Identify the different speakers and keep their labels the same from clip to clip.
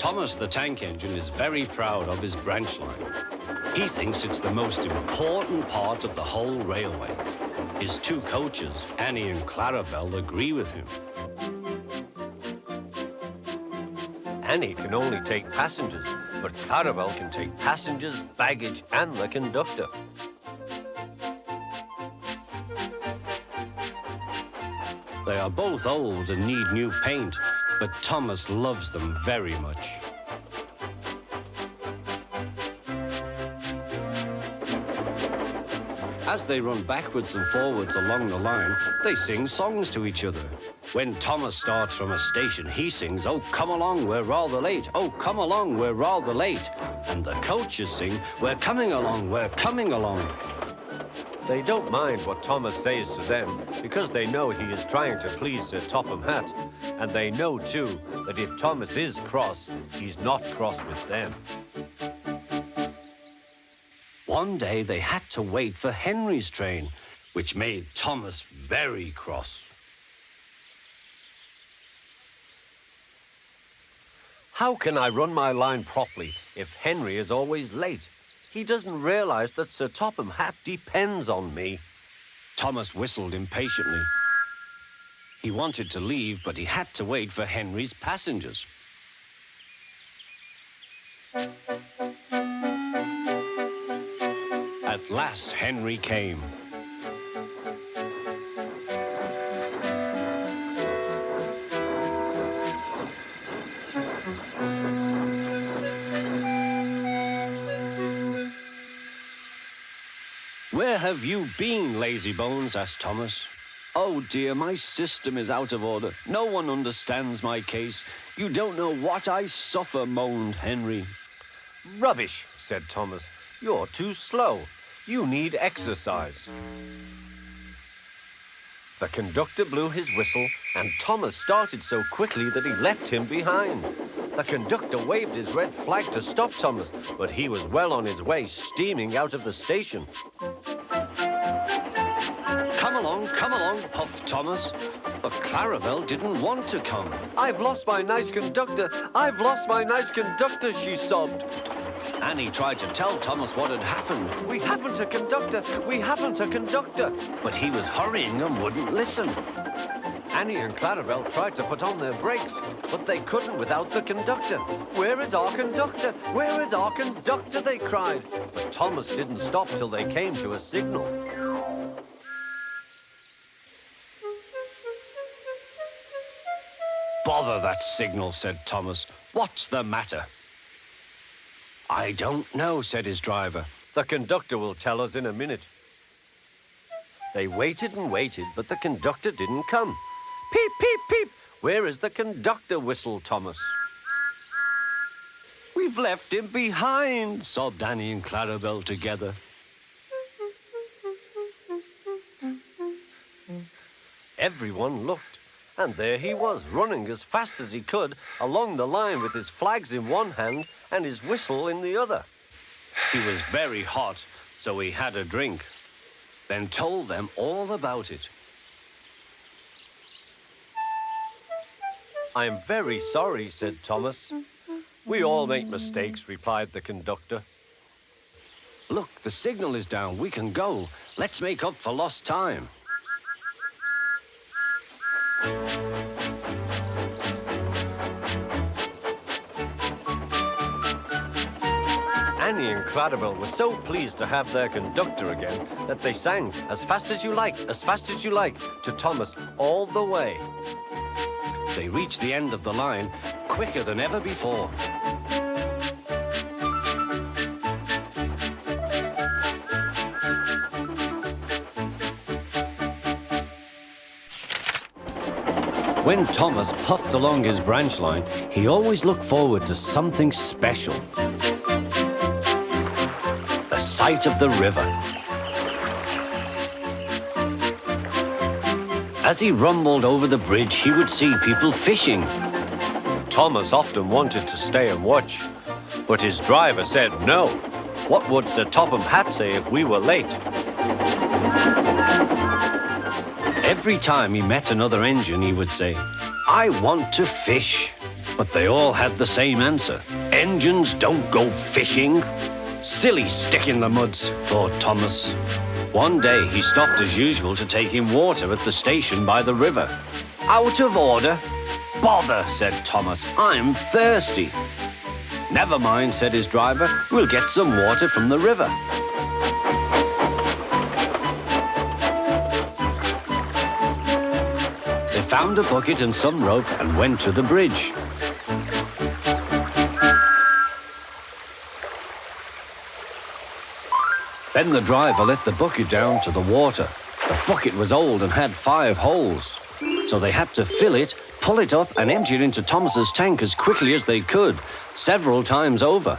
Speaker 1: Thomas the tank engine is very proud of his branch line. He thinks it's the most important part of the whole railway. His two coaches, Annie and Clarabelle, agree with him.
Speaker 2: Annie can only take passengers, but Clarabelle can take passengers, baggage, and the conductor.
Speaker 1: They are both old and need new paint, but Thomas loves them very much. As they run backwards and forwards along the line, they sing songs to each other. When Thomas starts from a station, he sings, "Oh, come along, we're rather late. Oh, come along, we're rather late." And the coaches sing, "We're coming along, we're coming along."
Speaker 2: They don't mind what Thomas says to them because they know he is trying to please Sir Topham Hatt. And they know, too, that if Thomas is cross, he's not cross with them.
Speaker 1: One day they had to wait for Henry's train, which made Thomas very cross.
Speaker 2: How can I run my line properly if Henry is always late? He doesn't realize that Sir Topham Hatt depends on me.
Speaker 1: Thomas whistled impatiently. He wanted to leave, but he had to wait for Henry's passengers. At last, Henry came. "Where have you been, lazybones?" asked Thomas. "Oh dear, my system is out of order. No one understands my case. You don't know what I suffer," moaned Henry.
Speaker 2: "Rubbish," said Thomas. "You're too slow. You need exercise." The conductor blew his whistle, and Thomas started so quickly that he left him behind. The conductor waved his red flag to stop Thomas, but he was well on his way, steaming out of the station.
Speaker 1: Come along, puffed Thomas. But Clarabelle didn't want to come.
Speaker 2: "I've lost my nice conductor. I've lost my nice conductor," she sobbed.
Speaker 1: Annie tried to tell Thomas what had happened.
Speaker 2: "We haven't a conductor. We haven't a conductor."
Speaker 1: But he was hurrying and wouldn't listen.
Speaker 2: Annie and Clarabelle tried to put on their brakes, but they couldn't without the conductor. "Where is our conductor? Where is our conductor?" they cried. But Thomas didn't stop till they came to a signal.
Speaker 1: "Bother that signal," said Thomas. "What's the matter?" "I don't know," said his driver.
Speaker 2: "The conductor will tell us in a minute." They waited and waited, but the conductor didn't come. "Peep, peep, peep! Where is the conductor?" whistled Thomas.
Speaker 1: "We've left him behind," sobbed Annie and Clarabelle together.
Speaker 2: Everyone looked, and there he was, running as fast as he could along the line with his flags in one hand and his whistle in the other.
Speaker 1: He was very hot, so he had a drink, then told them all about it.
Speaker 2: "I am very sorry," said Thomas. "We all make mistakes," replied the conductor.
Speaker 1: "Look, the signal is down. We can go. Let's make up for lost time."
Speaker 2: Annie and Clarabelle were so pleased to have their conductor again that they sang "As fast as you like, as fast as you like" to Thomas all the way.
Speaker 1: They reached the end of the line quicker than ever before. When Thomas puffed along his branch line, he always looked forward to something special. The sight of the river. As he rumbled over the bridge, he would see people fishing.
Speaker 2: Thomas often wanted to stay and watch, but his driver said no. What would Sir Topham Hatt say if we were late?
Speaker 1: Every time he met another engine, he would say, "I want to fish." But they all had the same answer. Engines don't go fishing. Silly stick in the muds, thought Thomas. One day he stopped as usual to take in water at the station by the river. Out of order? Bother, said Thomas. I'm thirsty. Never mind, said his driver. We'll get some water from the river. They found a bucket and some rope and went to the bridge. Then the driver let the bucket down to the water. The bucket was old and had 5 holes. So they had to fill it, pull it up and empty it into Thomas's tank as quickly as they could, several times over.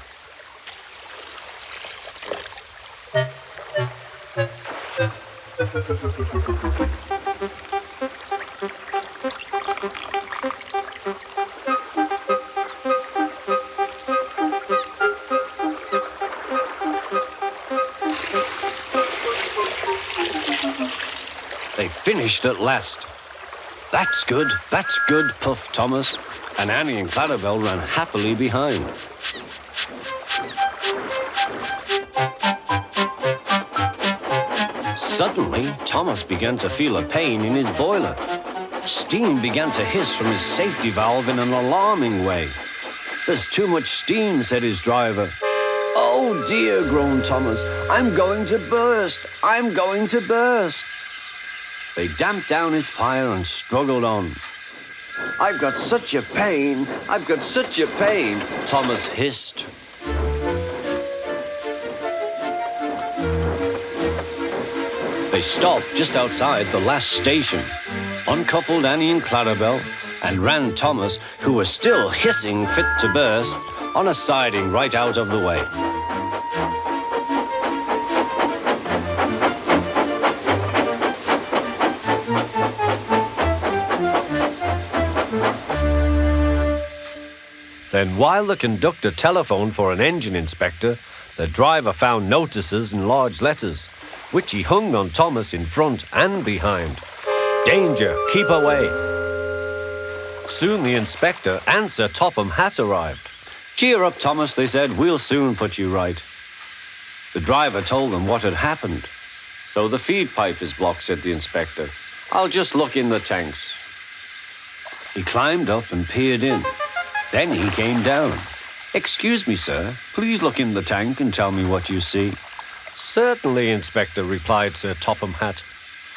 Speaker 1: They finished at last. That's good, puffed Thomas, and Annie and Clarabel ran happily behind. Suddenly, Thomas began to feel a pain in his boiler. Steam began to hiss from his safety valve in an alarming way. There's too much steam, said his driver. Oh dear, groaned Thomas. I'm going to burst. I'm going to burst. They damped down his fire and struggled on. I've got such a pain. I've got such a pain, Thomas hissed. They stopped just outside the last station, uncoupled Annie and Clarabel, and ran Thomas, who was still hissing fit to burst, on a siding right out of the way.
Speaker 2: Then while the conductor telephoned for an engine inspector, the driver found notices in large letters, which he hung on Thomas in front and behind. Danger, keep away. Soon the inspector and Sir Topham Hatt arrived.
Speaker 1: Cheer up, Thomas, they said. We'll soon put you right. The driver told them what had happened. So the feed pipe is blocked, said the inspector. I'll just look in the tanks. He climbed up and peered in. Then he came down. Excuse me, sir. Please look in the tank and tell me what you see.
Speaker 2: Certainly, Inspector, replied Sir Topham Hatt.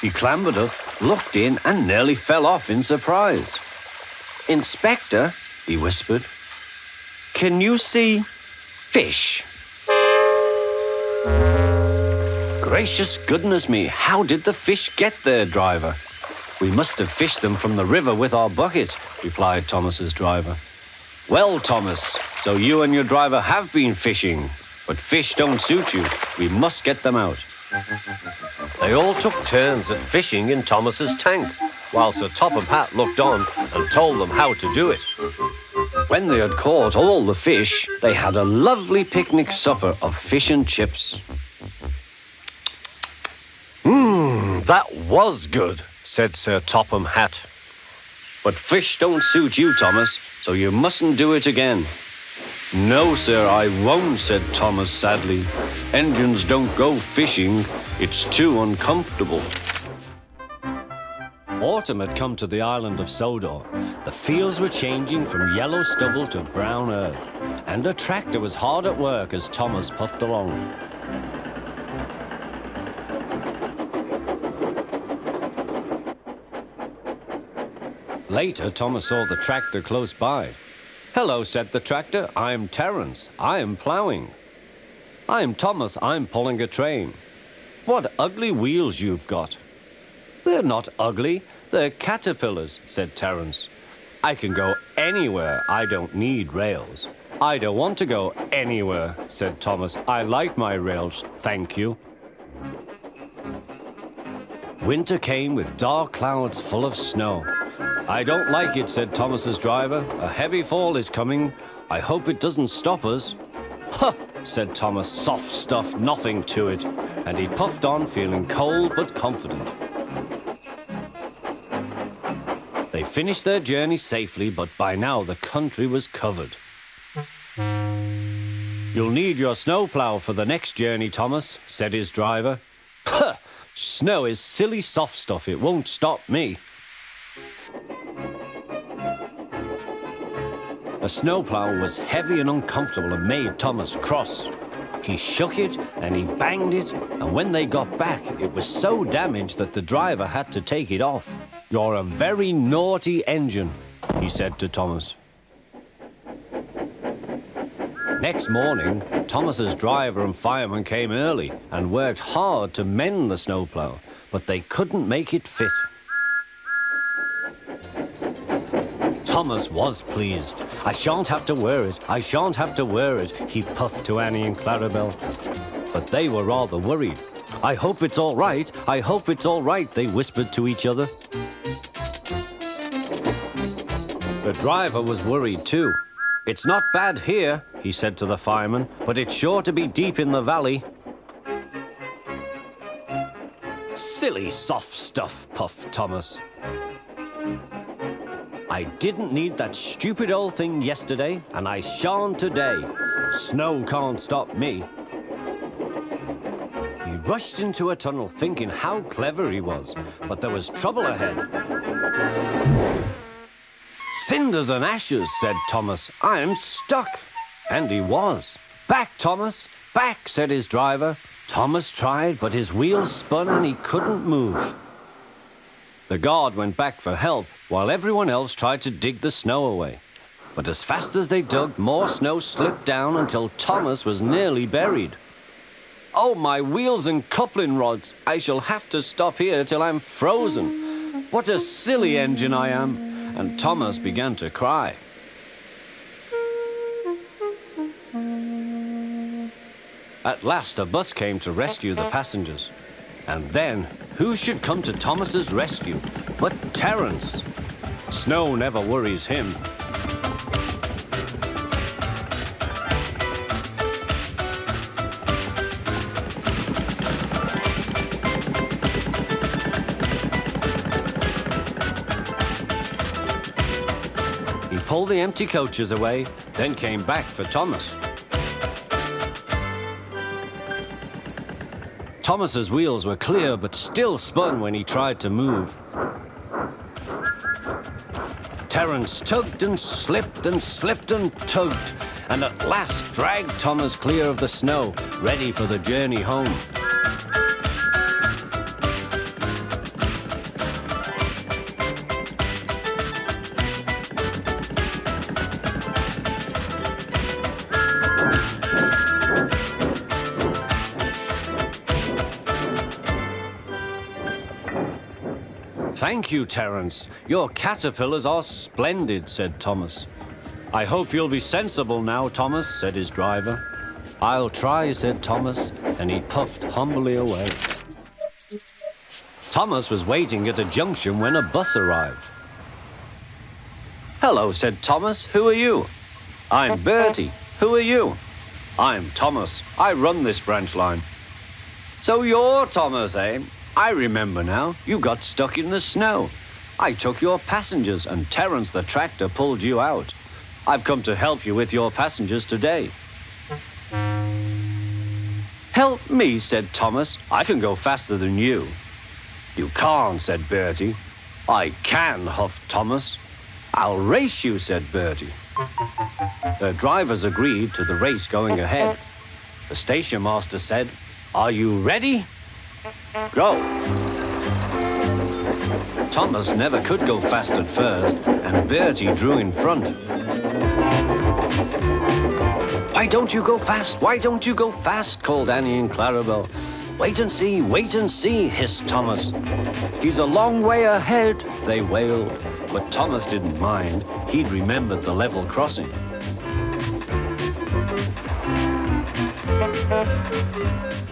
Speaker 1: He clambered up, looked in, and nearly fell off in surprise. Inspector, he whispered, can you see fish? Gracious goodness me, how did the fish get there, driver? We must have fished them from the river with our bucket, replied Thomas's driver. Well, Thomas, so you and your driver have been fishing, but fish don't suit you. We must get them out.
Speaker 2: They all took turns at fishing in Thomas's tank, while Sir Topham Hatt looked on and told them how to do it.
Speaker 1: When they had caught all the fish, they had a lovely picnic supper of fish and chips.
Speaker 2: That was good, said Sir Topham Hatt.
Speaker 1: But fish don't suit you, Thomas, so you mustn't do it again. No, sir, I won't, said Thomas sadly. Engines don't go fishing. It's too uncomfortable. Autumn had come to the island of Sodor. The fields were changing from yellow stubble to brown earth, and a tractor was hard at work as Thomas puffed along. Later, Thomas saw the tractor close by. Hello, said the tractor. I'm Terence. I am ploughing. I'm Thomas. I'm pulling a train. What ugly wheels you've got. They're not ugly. They're caterpillars, said Terence. I can go anywhere. I don't need rails. I don't want to go anywhere, said Thomas. I like my rails, thank you. Winter came with dark clouds full of snow. I don't like it, said Thomas's driver. A heavy fall is coming. I hope it doesn't stop us. Huh, said Thomas. Soft stuff, nothing to it. And he puffed on, feeling cold but confident. They finished their journey safely, but by now the country was covered. "You'll need your snowplow for the next journey, Thomas," said his driver. "Huh! Snow is silly soft stuff. It won't stop me." The snowplow was heavy and uncomfortable and made Thomas cross. He shook it and he banged it, and when they got back, it was so damaged that the driver had to take it off. "You're a very naughty engine," he said to Thomas. Next morning, Thomas's driver and fireman came early and worked hard to mend the snowplow, but they couldn't make it fit. Thomas was pleased. "I shan't have to wear it. I shan't have to wear it," he puffed to Annie and Clarabel. But they were rather worried. "I hope it's all right. I hope it's all right," they whispered to each other. The driver was worried too. "It's not bad here," he said to the fireman, "but it's sure to be deep in the valley." "Silly soft stuff," puffed Thomas. "I didn't need that stupid old thing yesterday, and I shan't today. Snow can't stop me." He rushed into a tunnel thinking how clever he was, but there was trouble ahead. "Cinders and ashes," said Thomas. "I'm stuck." And he was. "Back, Thomas, back," said his driver. Thomas tried, but his wheels spun and he couldn't move. The guard went back for help, while everyone else tried to dig the snow away. But as fast as they dug, more snow slipped down until Thomas was nearly buried. "Oh, my wheels and coupling rods! I shall have to stop here till I'm frozen. What a silly engine I am!" And Thomas began to cry. At last, a bus came to rescue the passengers. And then, who should come to Thomas's rescue but Terence? Snow never worries him. He pulled the empty coaches away, then came back for Thomas. Thomas's wheels were clear, but still spun when he tried to move. Terence tugged and slipped and slipped and tugged, and at last dragged Thomas clear of the snow, ready for the journey home. "Thank you, Terence. Your caterpillars are splendid," said Thomas. "I hope you'll be sensible now, Thomas," said his driver. "I'll try," said Thomas, and he puffed humbly away. Thomas was waiting at a junction when a bus arrived. "Hello," said Thomas. "Who are you?" "I'm Bertie. Who are you?" "I'm Thomas. I run this branch line." "So you're Thomas, eh? I remember now. You got stuck in the snow. I took your passengers, and Terence the tractor pulled you out. I've come to help you with your passengers today." "Help me," said Thomas. "I can go faster than you." "You can't," said Bertie. "I can," huffed Thomas. "I'll race you," said Bertie. The drivers agreed to the race going ahead. The station master said, "Are you ready? Go." Thomas never could go fast at first, and Bertie drew in front. "Why don't you go fast? Why don't you go fast?" called Annie and Clarabel. Wait and see," hissed Thomas. "He's a long way ahead," they wailed. But Thomas didn't mind. He'd remembered the level crossing.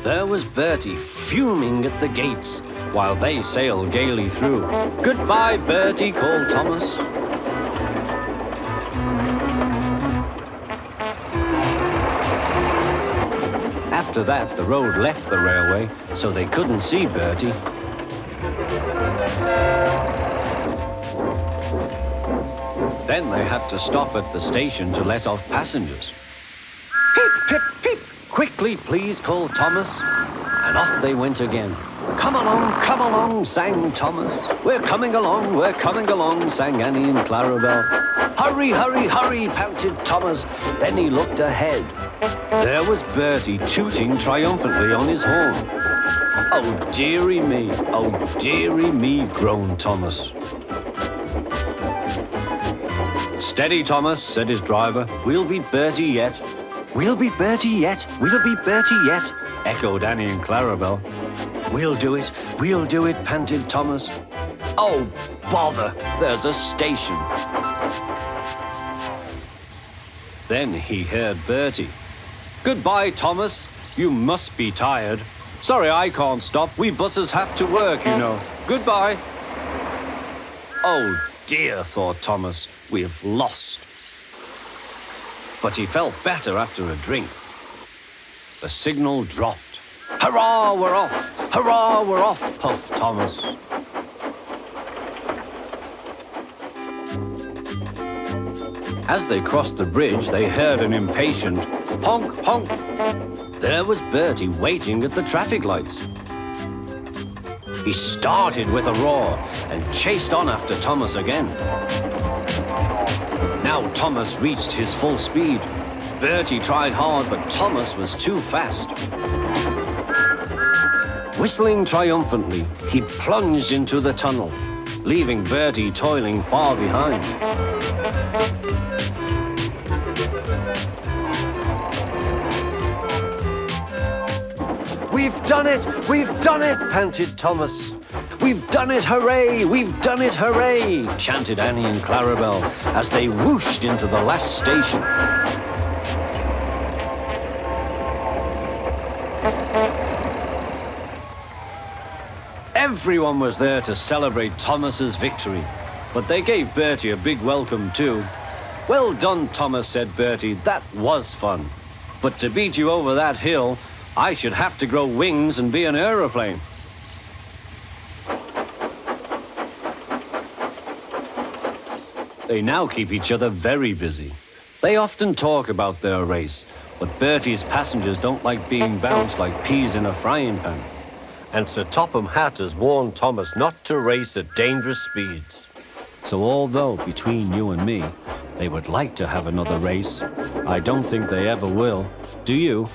Speaker 1: There was Bertie fuming at the gates, while they sailed gaily through. "Goodbye, Bertie," called Thomas. After that, the road left the railway, so they couldn't see Bertie. Then they had to stop at the station to let off passengers. Pip, pip, pip! Quickly, please, called Thomas. And off they went again. Come along, sang Thomas. We're coming along, sang Annie and Clarabel. Hurry, hurry, hurry, panted Thomas. Then he looked ahead. There was Bertie tooting triumphantly on his horn. Oh, dearie me, groaned Thomas. Steady, Thomas, said his driver. We'll be Bertie yet. We'll be Bertie yet, echoed Annie and Clarabel. We'll do it, panted Thomas. Oh, bother, there's a station. Then he heard Bertie. Goodbye, Thomas. You must be tired. Sorry I can't stop. We buses have to work, you know. Goodbye. Oh, dear, thought Thomas. We've lost. But he felt better after a drink. The signal dropped. Hurrah, we're off! Hurrah, we're off, puffed Thomas. As they crossed the bridge, they heard an impatient honk, honk. There was Bertie waiting at the traffic lights. He started with a roar and chased on after Thomas again. Now Thomas reached his full speed. Bertie tried hard, but Thomas was too fast. Whistling triumphantly, he plunged into the tunnel, leaving Bertie toiling far behind. We've done it, panted Thomas. We've done it, hooray, chanted Annie and Clarabel as they whooshed into the last station. Everyone was there to celebrate Thomas's victory, but they gave Bertie a big welcome too. Well done, Thomas, said Bertie. That was fun. But to beat you over that hill, I should have to grow wings and be an aeroplane. They now keep each other very busy. They often talk about their race, but Bertie's passengers don't like being bounced like peas in a frying pan. And Sir Topham Hatt has warned Thomas not to race at dangerous speeds. So although, between you and me, they would like to have another race, I don't think they ever will. Do you?